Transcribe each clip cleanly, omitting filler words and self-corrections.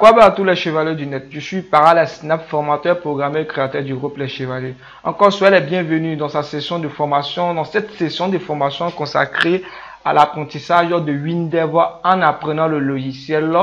quoi va à tous les chevaliers du net? Je suis Parala Snap, formateur, programmeur, créateur du groupe Les Chevaliers. Encore soyez les bienvenus dans sa session de formation, dans cette session de formation consacrée à l'apprentissage de Windever en apprenant le logiciel,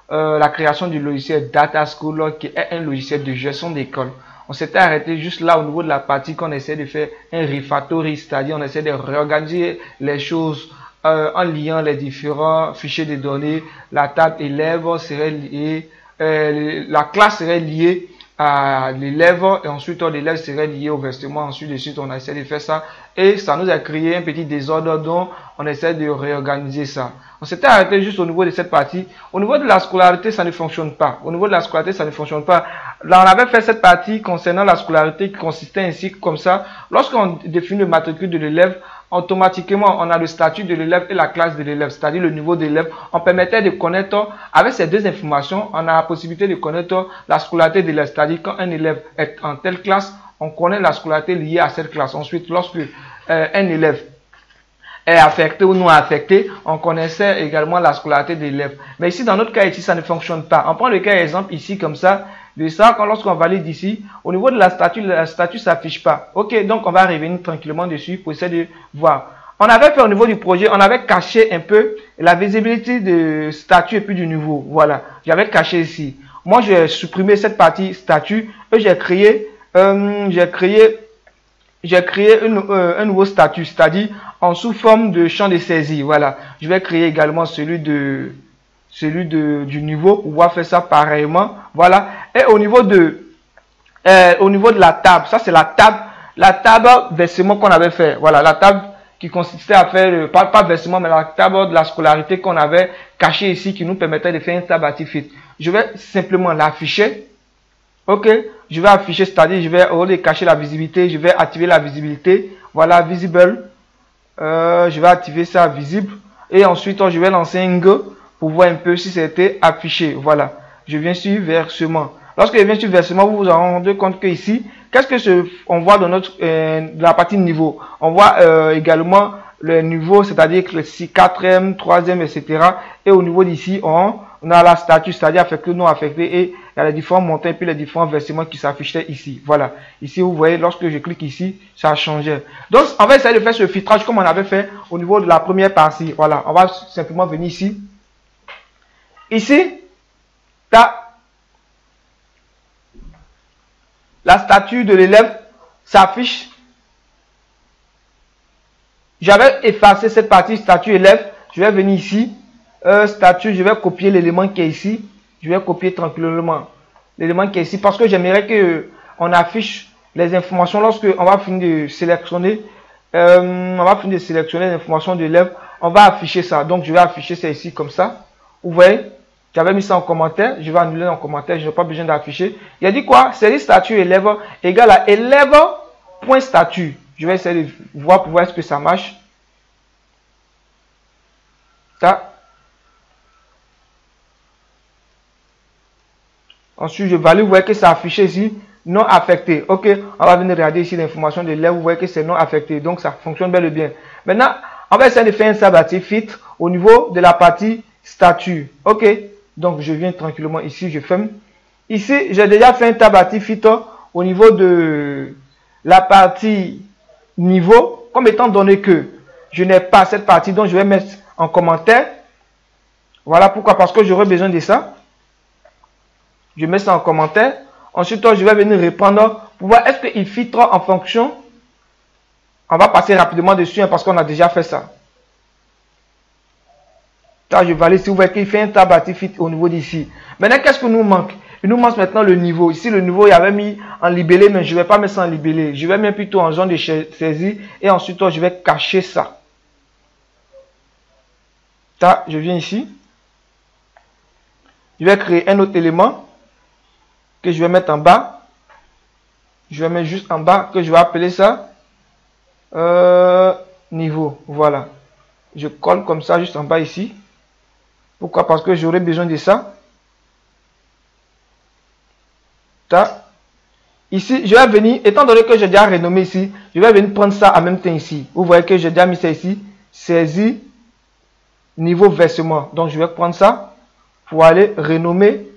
la création du logiciel Data School, qui est un logiciel de gestion d'école. On s'était arrêté juste là au niveau de la partie qu'on essaie de faire un refactoring, c'est-à-dire on essaie de réorganiser les choses en liant les différents fichiers de données. La table élève serait liée, la classe serait liée à l'élève et ensuite l'élève serait lié au versement. Ensuite de suite on a essayé de faire ça et ça nous a créé un petit désordre, donc on essaie de réorganiser ça. On s'était arrêté juste au niveau de cette partie. Au niveau de la scolarité, ça ne fonctionne pas. Au niveau de la scolarité, ça ne fonctionne pas. Là, on avait fait cette partie concernant la scolarité qui consistait ainsi comme ça. Lorsqu'on définit le matricule de l'élève, automatiquement, on a le statut de l'élève et la classe de l'élève, c'est-à-dire le niveau de l'élève. On permettait de connaître, avec ces deux informations, on a la possibilité de connaître la scolarité de l'élève, c'est-à-dire quand un élève est en telle classe, on connaît la scolarité liée à cette classe. Ensuite, lorsque un élève est affecté ou non affecté, on connaissait également la scolarité de l'élève. Mais ici, dans notre cas, ici, ça ne fonctionne pas. On prend le cas exemple ici, comme ça, de ça, lorsqu'on valide ici, au niveau de la statut s'affiche pas. Ok, donc on va revenir tranquillement dessus pour essayer de voir. On avait fait au niveau du projet, on avait caché un peu la visibilité de statut et puis du niveau. Voilà, j'avais caché ici. Moi, j'ai supprimé cette partie statut et j'ai créé un nouveau statut, c'est-à-dire en sous forme de champ de saisie. Voilà, je vais créer également celui du niveau pour pouvoir faire ça pareillement. Voilà, et au niveau de la table, ça c'est la table versement qu'on avait fait. Voilà, la table qui consistait à faire pas versement, mais la table de la scolarité qu'on avait cachée ici, qui nous permettait de faire un tab actif. Je vais simplement l'afficher. Ok, je vais afficher, c'est-à-dire je vais, au lieu de cacher la visibilité, je vais activer la visibilité. Voilà, visible. Je vais activer ça visible. Et ensuite, je vais lancer un Go pour voir un peu si c'était affiché. Voilà, je viens sur versement. Lorsque je viens sur versement, vous vous rendez compte que ici, on voit dans notre la partie niveau. On voit également le niveau, c'est-à-dire que si 4e, 3e, etc. Et au niveau d'ici, on a la statut, c'est-à-dire affecté, non affecté, et il y a les différents montants et puis les différents versements qui s'affichaient ici. Voilà. Ici, vous voyez, lorsque je clique ici, ça a changé. Donc, on va essayer de faire ce filtrage comme on avait fait au niveau de la première partie. Voilà. On va simplement venir ici. Ici, la statut de l'élève s'affiche. J'avais effacé cette partie statut élève. Je vais venir ici. Statut, je vais copier l'élément qui est ici. Je vais copier tranquillement l'élément qui est ici parce que j'aimerais que on affiche les informations lorsque on va finir de sélectionner. On va finir de sélectionner les informations de l'élève. On va afficher ça. Donc, je vais afficher ça ici comme ça. Vous voyez, j'avais mis ça en commentaire. Je vais annuler en commentaire. Je n'ai pas besoin d'afficher. Il a dit quoi? Série statut élève égale à élève.statut. Je vais essayer de voir pour voir est-ce que ça marche. Ça. Ensuite, je valide. Vous voyez que c'est affiché ici. Non affecté. Ok. On va venir regarder ici l'information de l'élève. Vous voyez que c'est non affecté. Donc, ça fonctionne bel et bien. Maintenant, on va essayer de faire un sabbatif filtre au niveau de la partie statut. Ok. Donc, je viens tranquillement ici. Je ferme. Ici, j'ai déjà fait un tabatif filtre au niveau de la partie niveau. Comme étant donné que je n'ai pas cette partie, donc je vais mettre en commentaire. Voilà pourquoi. Parce que j'aurai besoin de ça. Je mets ça en commentaire. Ensuite, je vais venir répondre pour voir est-ce qu'il filtre en fonction. On va passer rapidement dessus parce qu'on a déjà fait ça. Là, je valide. Si vous voyez qu'il fait un tabatif filtre au niveau d'ici. Maintenant, qu'est-ce que nous manque? Il nous manque maintenant le niveau. Ici, le niveau, il y avait mis en libellé, mais je ne vais pas mettre ça en libellé. Je vais mettre plutôt en zone de saisie. Et ensuite, je vais cacher ça. Là, je viens ici. Je vais créer un autre élément que je vais mettre en bas. Je vais mettre juste en bas, que je vais appeler ça niveau. Voilà. Je colle comme ça, juste en bas ici. Pourquoi? Parce que j'aurai besoin de ça. Ici, je vais venir, étant donné que j'ai déjà renommé ici, je vais venir prendre ça en même temps ici. Vous voyez que j'ai déjà mis ça ici. Saisie, niveau versement. Donc, je vais prendre ça pour aller renommer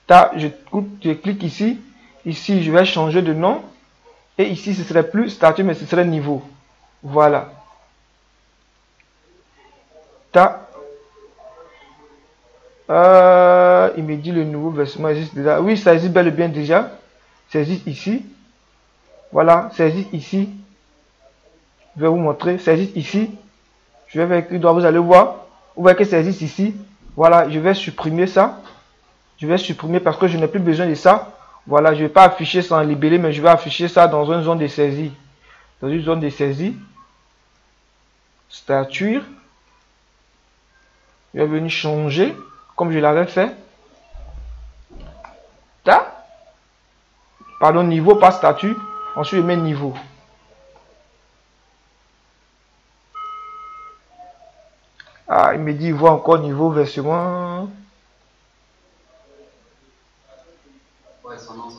Je clique ici. Ici, je vais changer de nom. Et ici, ce serait plus statut, mais ce serait niveau. Voilà. Il me dit le nouveau versement existe déjà. Oui, ça existe bel et bien déjà. Ça existe ici. Voilà, ça existe ici. Je vais vous montrer. Ça existe ici. Je vais avec doigt, vous allez voir. Vous voyez que ça existe ici. Voilà, je vais supprimer ça. Je vais supprimer parce que je n'ai plus besoin de ça. Voilà, je ne vais pas afficher ça en libellé, mais je vais afficher ça dans une zone de saisie. Dans une zone de saisie. Statut. Je vais venir changer comme je l'avais fait. Pardon, niveau, pas statut. Ensuite, je mets niveau. Ah, il me dit, il voit encore niveau versement. Ouais, son nom.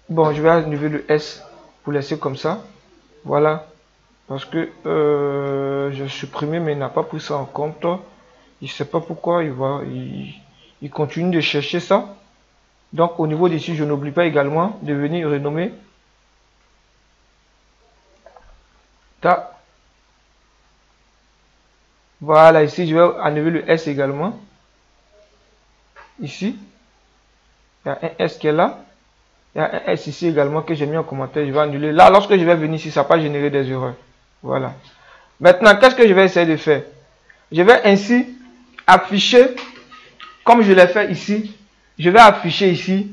Bon, je vais enlever le S pour laisser comme ça. Voilà. Parce que je supprimé, mais il n'a pas pris ça en compte. Il ne sait pas pourquoi il continue de chercher ça. Donc, au niveau d'ici, je n'oublie pas également de venir renommer. Voilà, ici, je vais enlever le S également. Ici, il y a un S qui est là. Il y a un S ici également que j'ai mis en commentaire. Je vais annuler. Là, lorsque je vais venir ici, ça va pas générer des erreurs. Voilà. Maintenant, qu'est-ce que je vais essayer de faire? Je vais ainsi afficher, comme je l'ai fait ici, je vais afficher ici,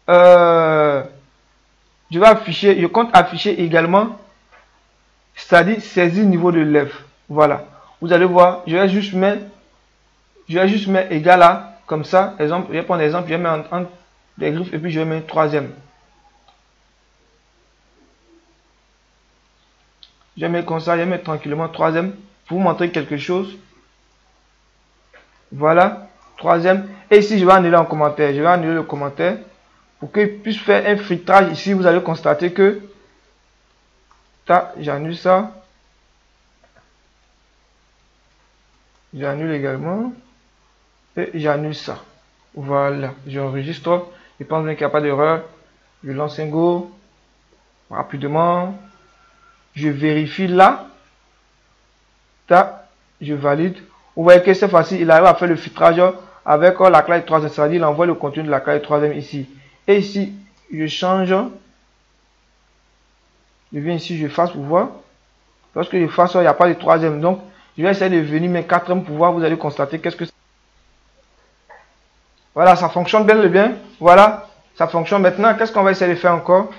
je compte afficher également, c'est-à-dire saisir niveau de l'élève. Voilà. Vous allez voir, je vais juste mettre égal à, comme ça, exemple, je vais prendre l'exemple, je vais mettre entre des griffes et puis je vais mettre troisième. Je vais mettre comme ça, je vais mettre tranquillement troisième pour vous montrer quelque chose. Voilà, troisième. Et ici, je vais annuler en commentaire. Je vais annuler le commentaire pour qu'il puisse faire un filtrage. Ici, vous allez constater que j'annule ça. J'annule également. Et j'annule ça. Voilà, j'enregistre. Je pense bien qu'il n'y a pas d'erreur. Je lance un go. Rapidement. Je vérifie là. Je valide. Vous voyez que cette fois-ci, il arrive à faire le filtrage avec la classe 3e. C'est-à-dire, il envoie le contenu de la classe 3e ici. Et ici, je change. Je viens ici, je fasse pour voir. Lorsque je fasse, il n'y a pas de 3e. Donc, je vais essayer de venir mes 4e pour voir. Vous allez constater qu'est-ce que c'est. Voilà, ça fonctionne bien et bien. Voilà, ça fonctionne maintenant. Qu'est-ce qu'on va essayer de faire encore?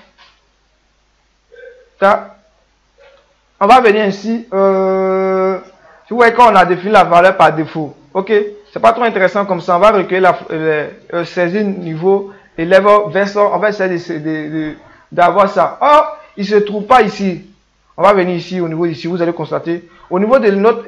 On va venir ici. Vous voyez qu'on a défini la valeur par défaut. Ok, c'est pas trop intéressant comme ça. On va recueillir saisir niveau élève vers ça. On va essayer d'avoir ça. Or, il se trouve pas ici. On va venir ici au niveau d'ici. Vous allez constater au niveau de notre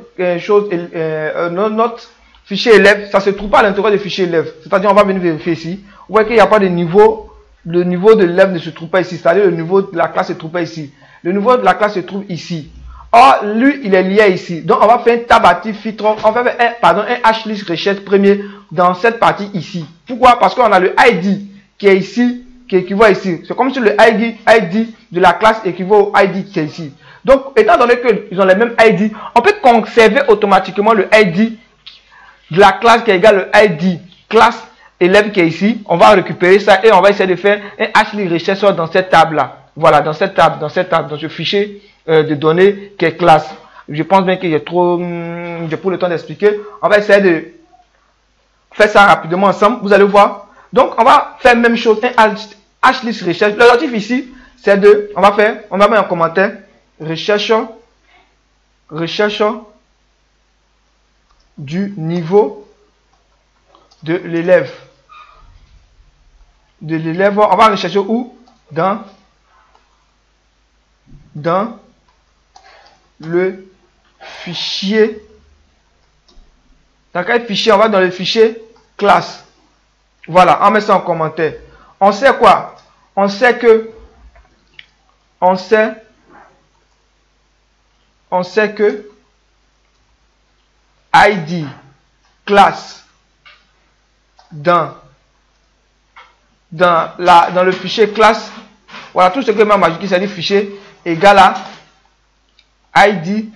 notre fichier élève, ça se trouve pas à l'intérieur du fichier élève. C'est-à-dire, on va venir vérifier ici. Vous voyez qu'il n'y a pas de niveau. Le niveau de l'élève ne se trouve pas ici. C'est-à-dire, le niveau de la classe ne se trouve pas ici. Le niveau de la classe se trouve ici. Or, lui, il est lié ici. Donc, on va faire un tab actif filtre. On va faire un hlist recherche premier dans cette partie ici. Pourquoi? Parce qu'on a le ID qui est ici, qui équivaut ici. C'est comme si le ID de la classe équivaut au ID qui est ici. Donc, étant donné qu'ils ont les mêmes ID, on peut conserver automatiquement le ID de la classe qui est égal au ID classe élève qui est ici. On va récupérer ça et on va essayer de faire un hlist recherche dans cette table-là. Voilà, dans cette table, dans ce fichier de données qui est classe. Je pense bien que j'ai trop le temps d'expliquer. On va essayer de faire ça rapidement ensemble. Vous allez voir. Donc, on va faire la même chose, un hlist recherche. L'objectif ici, c'est on va mettre en commentaire, recherche du niveau de l'élève. On va rechercher où? Dans le fichier. Dans quel fichier? On va dans le fichier classe. Voilà, on met ça en commentaire. On sait quoi? On sait on sait que ID classe dans le fichier classe, voilà tout ce que ma majuscule c'est dit fichier égale à ID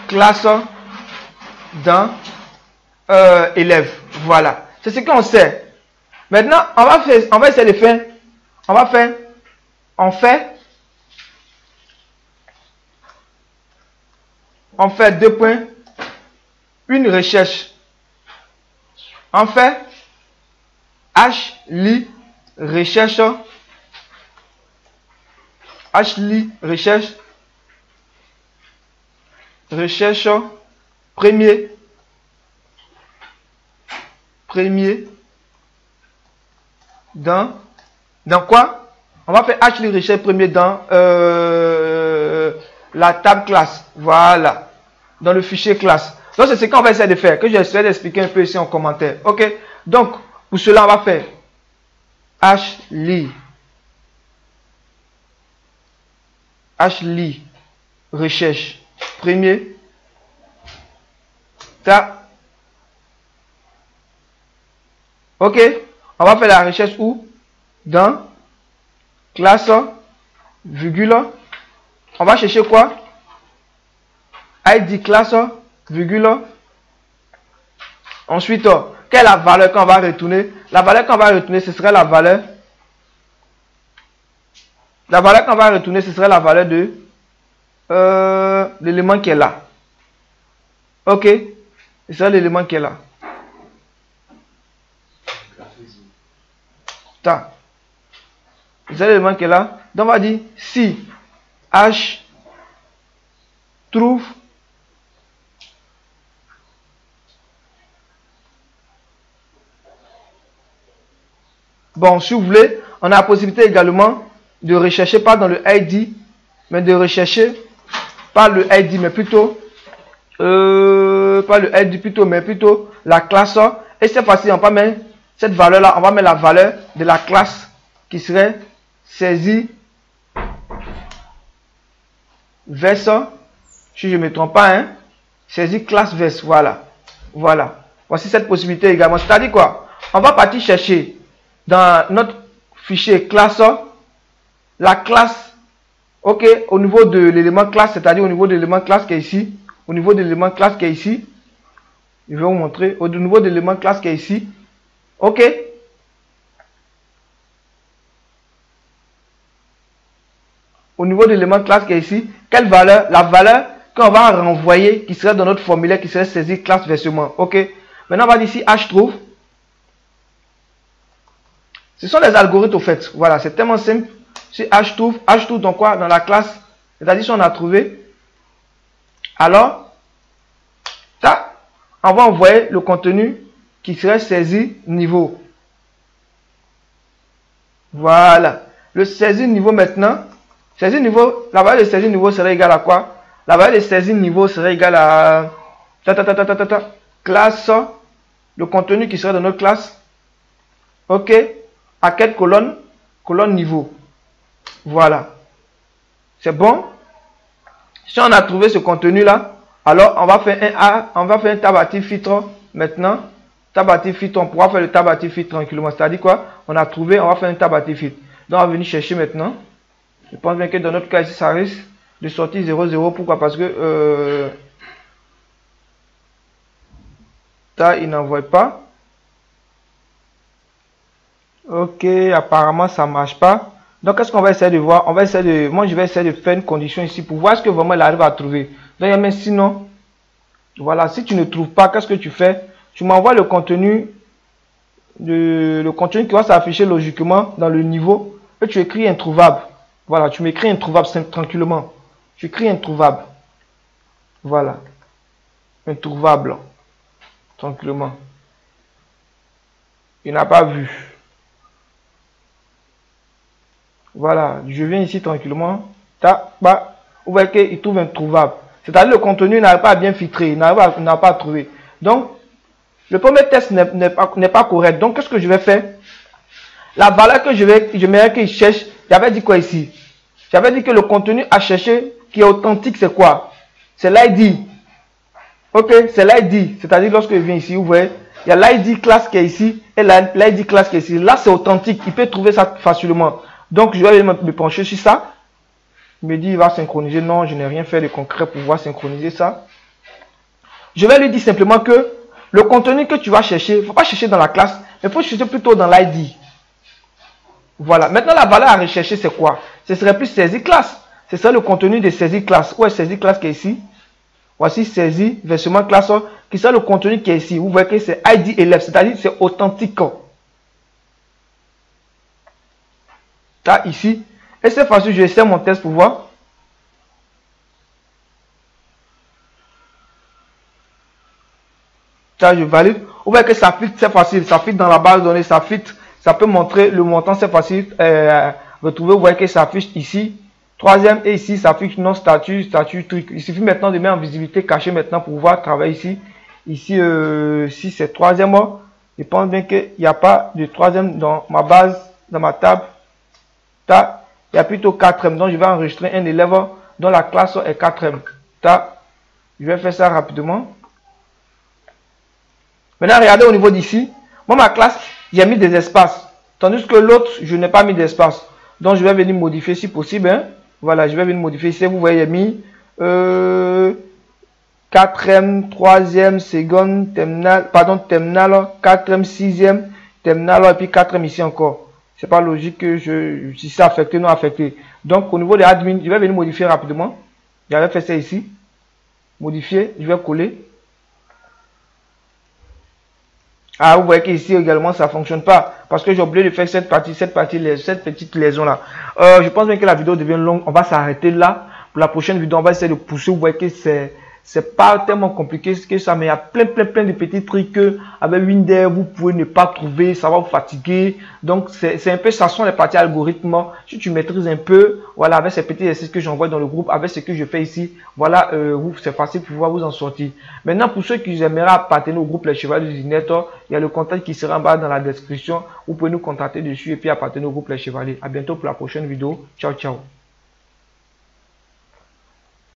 classe dans élève. Voilà, c'est ce qu'on sait. Maintenant, on va essayer de faire, on fait deux points, une recherche. On fait HLI recherche, HLI recherche, recherche premier dans quoi? On va faire HLI recherche premier dans la table classe. Voilà, dans le fichier classe. Donc c'est ce qu'on va essayer de faire, que j'essaie d'expliquer un peu ici en commentaire. Ok, donc pour cela on va faire HLI recherche premier ta. Ok, on va faire la recherche où? Dans classe virgule. On va chercher quoi? ID classe virgule. Ensuite, quelle est la valeur qu'on va retourner? La valeur qu'on va retourner, ce serait la valeur. La valeur qu'on va retourner, ce serait la valeur de l'élément qui est là. Ok, ce serait l'élément qui est là. C'est l'élément qui est là. Donc on va dire si H trouve bon, si vous voulez, on a la possibilité également de rechercher pas dans le ID, mais de rechercher pas le ID, mais plutôt pas le ID plutôt, mais plutôt la classe. Et cette fois-ci, on va mettre cette valeur là, on va mettre la valeur de la classe qui serait saisie verse, si je ne me trompe pas, hein, saisie classe verse. Voilà, voici cette possibilité également. C'est-à-dire quoi? On va partir chercher dans notre fichier classe la classe, ok, au niveau de l'élément classe, c'est-à-dire au niveau de l'élément classe qui est ici, au niveau de l'élément classe qui est ici, je vais vous montrer, au niveau de l'élément classe qui est ici, ok. Au niveau de l'élément classe qui est ici, quelle valeur? La valeur qu'on va renvoyer, qui serait dans notre formulaire, qui serait saisie classe versement, ok. Maintenant, on va dire ici H trouve. Ce sont les algorithmes au fait. Voilà, c'est tellement simple. Si H trouve dans quoi? Dans la classe. C'est-à-dire si on a trouvé. Alors, ça, on va envoyer le contenu qui serait saisi niveau. Voilà. Le saisi niveau maintenant. Saisi niveau, la valeur de saisi niveau serait égale à quoi? La valeur de saisi niveau serait égale à classe, le contenu qui serait dans notre classe. Ok. À quelle colonne? Colonne niveau. Voilà. C'est bon. Si on a trouvé ce contenu là, alors on va faire un tab actif filtre maintenant. Tab actif filtre, on pourra faire le tab actif filtre tranquillement. C'est-à-dire quoi? On a trouvé, on va faire un tab actif filtre. Donc on va venir chercher maintenant. Je pense bien que dans notre cas ici, ça risque de sortir 0,0. Pourquoi? Parce que ça, il n'envoie pas. Ok, apparemment ça marche pas. Donc qu'est-ce qu'on va essayer de voir? On va essayer de, moi je vais essayer de faire une condition ici pour voir ce que vraiment il arrive à trouver. Donc mais sinon, voilà, si tu ne trouves pas, qu'est-ce que tu fais? Tu m'envoies le contenu qui va s'afficher logiquement dans le niveau et tu écris introuvable. Voilà, tu m'écris introuvable tranquillement. Tu écris introuvable. Voilà, introuvable tranquillement. Il n'a pas vu. Voilà, je viens ici tranquillement. Vous voyez qu'il trouve introuvable. C'est-à-dire le contenu n'arrive pas à bien filtrer, il n'a pas à trouver. Donc, le premier test n'est pas correct. Donc, qu'est-ce que je vais faire? La valeur que je mets qu'il cherche, j'avais dit quoi ici? J'avais dit que le contenu à chercher qui est authentique, c'est quoi? c'est l'ID. Ok, c'est l'ID. C'est-à-dire lorsque je viens ici, vous voyez, il y a l'ID classe qui est ici et l'ID classe qui est ici. Là, c'est authentique. Il peut trouver ça facilement. Donc, je vais me pencher sur ça. Il me dit, il va synchroniser. Non, je n'ai rien fait de concret pour pouvoir synchroniser ça. Je vais lui dire simplement que le contenu que tu vas chercher, il ne faut pas chercher dans la classe, mais il faut chercher plutôt dans l'ID. Voilà. Maintenant, la valeur à rechercher, c'est quoi? Ce serait plus saisie classe. Ce serait le contenu de saisie classe. Où est saisie classe qui est ici? Voici saisie, versement classe, qui sera le contenu qui est ici. Vous voyez que c'est ID élève, c'est-à-dire c'est authentique. Là, ici. Et cette fois-ci, je essaie mon test pour voir. Ça, je valide. Vous voyez que ça fit, c'est facile. Ça fit dans la base de données, ça fit. Ça peut montrer le montant, c'est facile. Retrouver, vous voyez que ça affiche ici. Troisième, et ici, ça affiche non statut, truc. Il suffit maintenant de mettre en visibilité cachée maintenant pour pouvoir travailler ici. Ici, si c'est troisième, je pense bien qu'il n'y a pas de troisième dans ma base, dans ma table. Il y a plutôt quatrième. Donc, je vais enregistrer un élève dont la classe est quatrième. Je vais faire ça rapidement. Maintenant, regardez au niveau d'ici. Moi, ma classe, j'ai mis des espaces. Tandis que l'autre, je n'ai pas mis d'espace. Donc, je vais venir modifier si possible. Hein. Voilà, je vais venir modifier. Ici, vous voyez, j'ai mis quatrième, troisième, seconde, terminale, pardon, terminale, quatrième, sixième, terminale, et puis quatrième ici encore. C'est pas logique que si c'est affecté, non affecté. Donc, au niveau des admins, je vais venir modifier rapidement. J'avais fait ça ici. Modifier, je vais coller. Ah, vous voyez qu'ici également, ça ne fonctionne pas. Parce que j'ai oublié de faire cette petite liaison-là. Je pense bien que la vidéo devient longue. On va s'arrêter là. Pour la prochaine vidéo, on va essayer de pousser. Vous voyez que c'est pas tellement compliqué que ça, mais il y a plein de petits trucs que avec Windows, vous pouvez ne pas trouver. Ça va vous fatiguer. Donc, c'est un peu, ça sont les parties algorithmes. Si tu maîtrises un peu, voilà, avec ces petits exercices que j'envoie dans le groupe, avec ce que je fais ici, voilà, c'est facile pour pouvoir vous en sortir. Maintenant, pour ceux qui aimeraient appartenir au groupe Les Chevaliers du Net, il y a le contact qui sera en bas dans la description. Vous pouvez nous contacter dessus et puis appartenir au groupe Les Chevaliers. À bientôt pour la prochaine vidéo. Ciao, ciao.